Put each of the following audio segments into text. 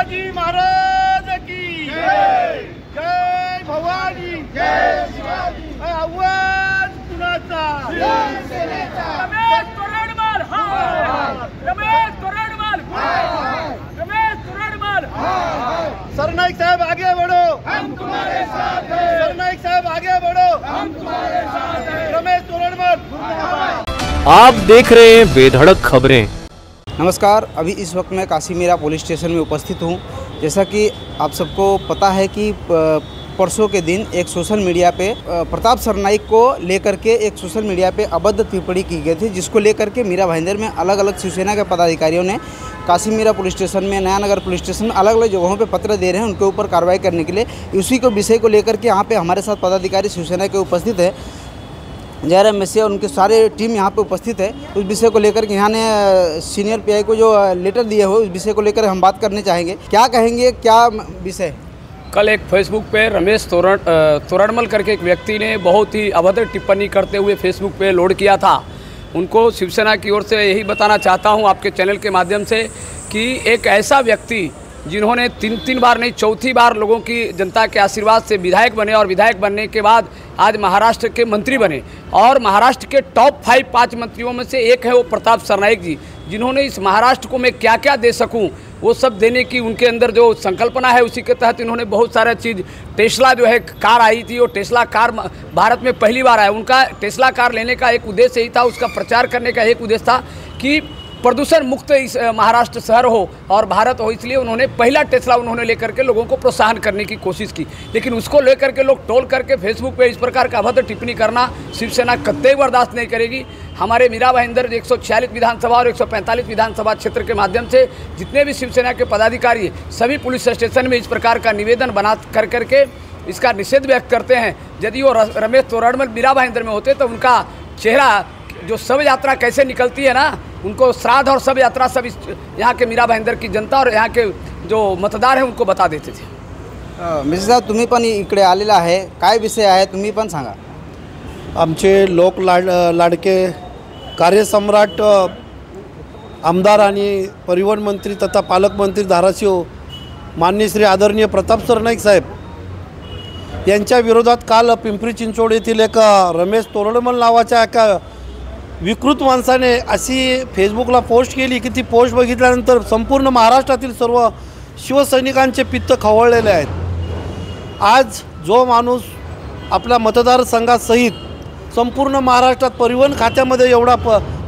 शिवाजी महाराज की जय, जय भवानी, जय शिवाजी। आवाज कुणाचा? रमेश तोरडमल हाय, रमेश तोरडमल हाय, रमेश तोरडमल हाय। सरनाईक साहब आगे बढ़ो, हम तुम्हारे साथ हैं। सरनाईक साहब आगे बढ़ो, हम तुम्हारे साथ हैं। रमेश तोरडमल। आप देख रहे हैं बेधड़क खबरें। नमस्कार, अभी इस वक्त मैं काशीमीरा पुलिस स्टेशन में उपस्थित हूं। जैसा कि आप सबको पता है कि परसों के दिन एक सोशल मीडिया पे प्रताप सरनाईक को लेकर के एक सोशल मीडिया पे अभद्र टिप्पणी की गई थी, जिसको लेकर के मीरा भाईंदर में अलग अलग शिवसेना के पदाधिकारियों ने काशीमीरा पुलिस स्टेशन में, नयानगर पुलिस स्टेशन में अलग अलग जगहों पे पत्र दे रहे हैं उनके ऊपर कार्रवाई करने के लिए। उसी को विषय को लेकर के यहाँ पे हमारे साथ पदाधिकारी शिवसेना के उपस्थित है, जयराम मिश्रा और उनके सारे टीम यहाँ पे उपस्थित है। उस विषय को लेकर के यहाँ ने सीनियर पीआई को जो लेटर दिए हो उस विषय को लेकर हम बात करने चाहेंगे। क्या कहेंगे, क्या विषय? कल एक फेसबुक पे रमेश तोरडमल करके एक व्यक्ति ने बहुत ही अभद्र टिप्पणी करते हुए फेसबुक पे लोड किया था। उनको शिवसेना की ओर से यही बताना चाहता हूं आपके चैनल के माध्यम से कि एक ऐसा व्यक्ति जिन्होंने तीन बार नहीं चौथी बार लोगों की जनता के आशीर्वाद से विधायक बने और विधायक बनने के बाद आज महाराष्ट्र के मंत्री बने और महाराष्ट्र के टॉप 5 मंत्रियों में से एक है वो प्रताप सरनाईक जी, जिन्होंने इस महाराष्ट्र को मैं क्या क्या दे सकूं वो सब देने की उनके अंदर जो संकल्पना है उसी के तहत इन्होंने बहुत सारा चीज़। टेस्ला जो है कार आई थी, वो टेस्ला कार भारत में पहली बार आया। उनका टेस्ला कार लेने का एक उद्देश्य ही था, उसका प्रचार करने का एक उद्देश्य था कि प्रदूषण मुक्त इस महाराष्ट्र शहर हो और भारत हो, इसलिए उन्होंने पहला टेस्ला उन्होंने लेकर के लोगों को प्रोत्साहन करने की कोशिश की। लेकिन उसको लेकर के लोग टोल करके फेसबुक पे इस प्रकार का अभद्र टिप्पणी करना शिवसेना कतई बर्दाश्त नहीं करेगी। हमारे मीरा भाईंदर 146 विधानसभा और 145 विधानसभा क्षेत्र के माध्यम से जितने भी शिवसेना के पदाधिकारी सभी पुलिस स्टेशन में इस प्रकार का निवेदन बना करके इसका निषेध व्यक्त करते हैं। यदि वो रमेश तोरडमल मीरा भाईंदर में होते तो उनका चेहरा जो शव यात्रा कैसे निकलती है ना, उनको श्राद्ध और शव यात्रा सब यहाँ के मीरा भाईंदर की जनता और यहाँ के जो मतदार हैं उनको बता देते थे। मिश्रा साहेब, तुम्ही पण इकडे आलेला आहे, काय विषय आहे तुम्ही पण सांगा। आमचे लोक लाडके कार्यसम्राट आमदार आणि परिवहन मंत्री तथा पालकमंत्री धाराशिव माननीय श्री आदरणीय प्रताप सरनाईक साहेब यांच्या विरोधात काल पिंपरी चिंचवड येथील एक रमेश तोरडमल नावाच्या एका विकृत माणसाने अशी फेसबुकला पोस्ट केली की ती पोस्ट बघितल्यानंतर संपूर्ण महाराष्ट्रातील सर्व शिवसैनिकांचे पित्त खवळलेले आहेत। आज जो माणूस आपल्या मतदारसंघासहित संपूर्ण महाराष्ट्रात परिवहन खात्यामध्ये एवढा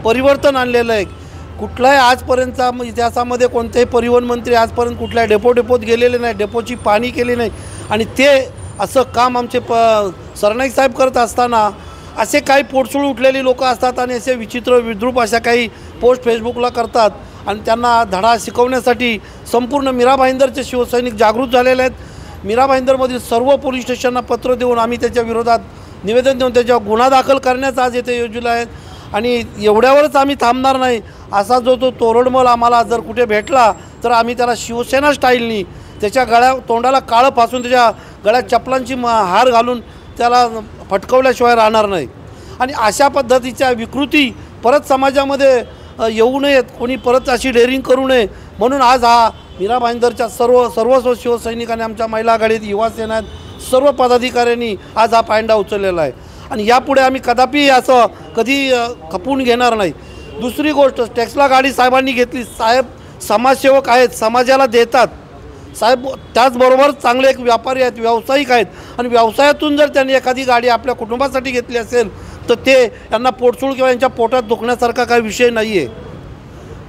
परिवर्तन आणलेलं आहे, कुठलाही आजपर्यंतचा इतिहासामध्ये कोणतेही परिवहन मंत्री आजपर्यंत कुठल्या डेपोत गेलेले नाही, डेपोची पाहणी केली नाही आणि ते असं काम आमचे सरनाईक साहेब करत असताना असे काही पोटसूळ उठलेली लोक असतात आणि असे विचित्र विद्रूप अशा काही पोस्ट फेसबुकला करतात आणि त्यांना धडा शिकवण्यासाठी संपूर्ण मीरा भाईंदरचे शिवसैनिक जागृत झालेले आहेत। मीरा भाईंदरमधील सर्व पोलीस स्टेशनना पत्र देऊन आम्ही त्याच्या विरोधात निवेदन देऊन त्याच्यावर गुन्हा दाखल करण्याचा आज येथे योजला आहे आणि एवढ्यावरच आम्ही थांबणार नाही। असा जो तो तोरडमल आम्हाला जर कुठे भेटला तर आम्ही त्याला शिवसेना स्टाईलनी त्याच्या तोंडाला काळं फासून त्याच्या गळ्यात चपलांची हार घालून त्याला फटकवल्याशिवाय राहणार नाही आणि अशा पद्धतीच्या विकृती परत समाजामध्ये येऊ नयेत, कोणी परत अशी डेअरिंग करू नये म्हणून आज हा मीरा भाईंदरच्या सर्व शिवसैनिकांनी, आमच्या महिला आघाडीत, युवा सेनेत सर्व पदाधिकाऱ्यांनी आज हा पायंडा उचललेला आहे आणि यापुढे आम्ही कदापि असं कधी खपवून घेणार नाही। दुसरी गोष्ट, टेस्ला गाडी साहेबांनी घेतली, साहेब समाजसेवक आहेत, समाजाला देतात साहेब, त्याचबरोबर चांगले एक व्यापारी आहेत, व्यावसायिक आहेत आणि व्यवसायातून जर त्यांनी एखादी गाडी आपल्या कुटुंबासाठी घेतली असेल तर ते यांना पोटसूळ किंवा यांच्या पोटात दुखण्यासारखा काही विषय नाही आहे।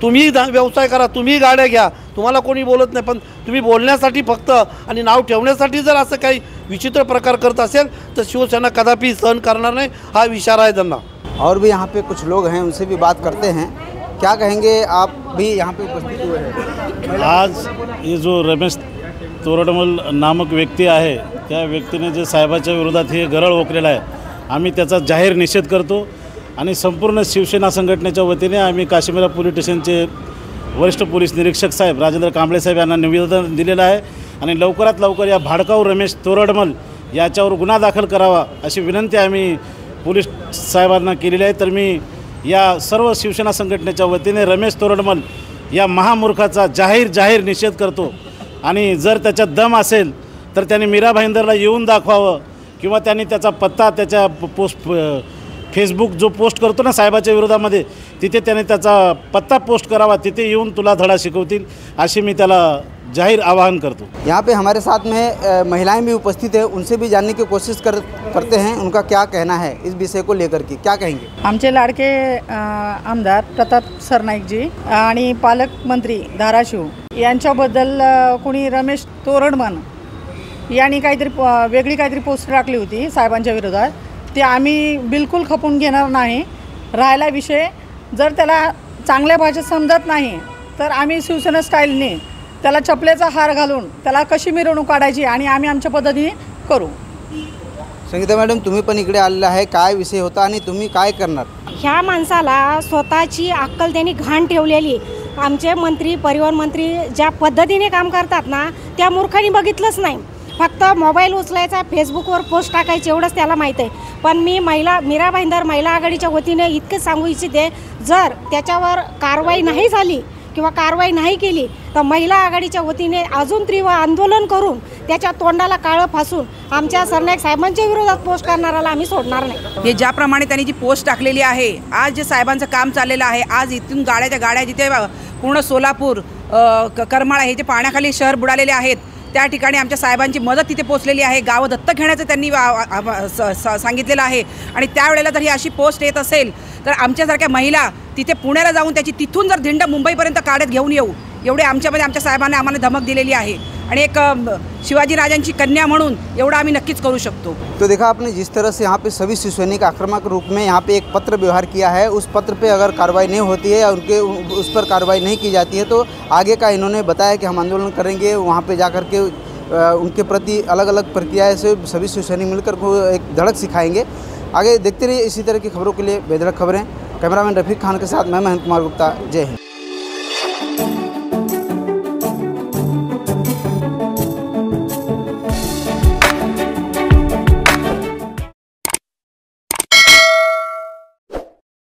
तुम्ही व्यवसाय करा, तुम्ही गाड्या घ्या, तुम्हाला कोणी बोलत नाही, पण तुम्ही बोलण्यासाठी फक्त आणि नाव ठेवण्यासाठी जर असं काही विचित्र प्रकार करत असेल तर शिवसेना कदापि सहन करणार नाही, हा इशारा आहे त्यांना। और भी यहाँ पे कुछ लोग हैं, उनसे भी बात करते हैं। क्या कहेंगे, आप भी यहाँ पे उपस्थित हुए हैं। आज ये जो रमेश तोरडमल नामक व्यक्ती आहे त्या व्यक्तीने जे साहेबाच्या विरोधात हे गरळ ओकलेलं आहे, आम्ही त्याचा जाहीर निषेध करतो आणि संपूर्ण शिवसेना संघटनेच्या वतीने आम्ही काशीमीरा पोलीस स्टेशनचे वरिष्ठ पोलीस निरीक्षक साहेब राजेंद्र कांबळे साहेब यांना निवेदन दिलेलं आहे आणि लवकरात लवकर या भाडकाऊ रमेश तोरडमल याच्यावर गुन्हा दाखल करावा अशी विनंती आम्ही पोलीस साहेबांना केलेली आहे। तर मी या सर्व शिवसेना संघटनेच्या वतीने रमेश तोरडमल या महामूर्खाचा जाहीर निषेध करतो आणि जर त्याच्यात दम असेल तर त्याने मीरा भाईंदरला येऊन दाखवावं किंवा त्यांनी त्याचा पत्ता त्याच्या फेसबुक जो पोस्ट करतो ना साहेबाच्या विरोधामध्ये तिथे त्याने त्याचा पत्ता पोस्ट करावा, तिथे येऊन तुला धडा शिकवतील अशी मी त्याला जाहिर आवाहन करतो। यहाँ पे हमारे साथ में महिलाएं भी उपस्थित है, उनसे भी जानने की कोशिश करते हैं उनका क्या कहना है इस विषय को लेकर के, क्या कहेंगे। आमचे लाडके आमदार प्रताप सरनाईक जी आणि पालकमंत्री धाराशिव यांच्याबद्दल कोणी रमेश तोरडमल यांनी वेगळी काहीतरी पोस्ट टाकली होती साहेबांच्या विरोधात, ते आम्ही बिलकुल खपून घेणार नाही। राहिला विषय जर त्याला चांगल्या भाषेत समजत नाही तर आम्ही शिवसेना स्टाईलने त्याला चपलेचा हार घालून त्याला कशी मिरवणूक काढायची आणि आम्ही आमच्या पद्धतीने करू। संगीता मॅडम, तुम्ही पण इकडे आलेला आहे, काय विषय होता आणि तुम्ही काय करणार। ह्या माणसाला स्वतःची अक्कल त्यांनी घाण ठेवलेली। आमचे मंत्री परिवहन मंत्री ज्या पद्धतीने काम करतात ना त्या मूर्खांनी बघितलंच नाही, फक्त मोबाईल उचलायचा फेसबुकवर पोस्ट टाकायची एवढंच त्याला माहीत आहे। पण मी मीरा भाईंदर महिला आघाडीच्या वतीने इतकं सांगू इच्छिते, जर त्याच्यावर कारवाई नाही झाली किंवा कारवाई नाही केली तर महिला आघाडीच्या वतीने अजून तीव्र आंदोलन करून त्याच्या तोंडाला काळं फासून आमच्या सरनाईक साहेबांच्या विरोधात पोस्ट करणाऱ्याला आम्ही सोडणार नाही। हे ज्याप्रमाणे त्यांनी जी पोस्ट टाकलेली आहे, आज जे साहेबांचं काम चाललेलं आहे, आज इथून गाड्या जिथे पूर्ण सोलापूर करमाळा हे जे पाण्याखाली शहर बुडालेले आहेत त्या ठिकाणी आमच्या साहेबांची मदत तिथे पोचलेली आहे। गावं दत्तक घेण्याचं त्यांनी सांगितलेलं आहे आणि त्यावेळेला जर ही अशी पोस्ट येत असेल तर आमच्यासारख्या महिला तिथे पुण्याला जाऊन त्याची तिथून जर धिंड मुंबईपर्यंत काढत घेऊन येऊ एवढे आमच्यामध्ये आमच्या साहेबांनी आम्हाला धमक दिलेली आहे आणि एक शिवाजीराजांची कन्या म्हणून एवढं आम्ही नक्कीच करू शकतो। तो देखा आपने जिस तरह से यहाँ पे सभी शिवसैनिक आक्रामक रूप में यहाँ पे एक पत्र व्यवहार किया है, उस पत्र पे अगर कार्रवाई नहीं होती है या उस पर कार्रवाई नहीं की जाती है तो आगे का इन्होंने बताया कि हम आंदोलन करेंगे, वहाँ पे जा कर के उनके प्रति अलग अलग प्रक्रिया से सभी शिवसैनिक मिलकर को एक धड़क सिखाएंगे। आगे देखते रहिए इसी तरह की खबरों के लिए बेधड़क खबरें। कैमरामैन रफीक खान के साथ मैं महेंद्र कुमार गुप्ता, जय हिंद।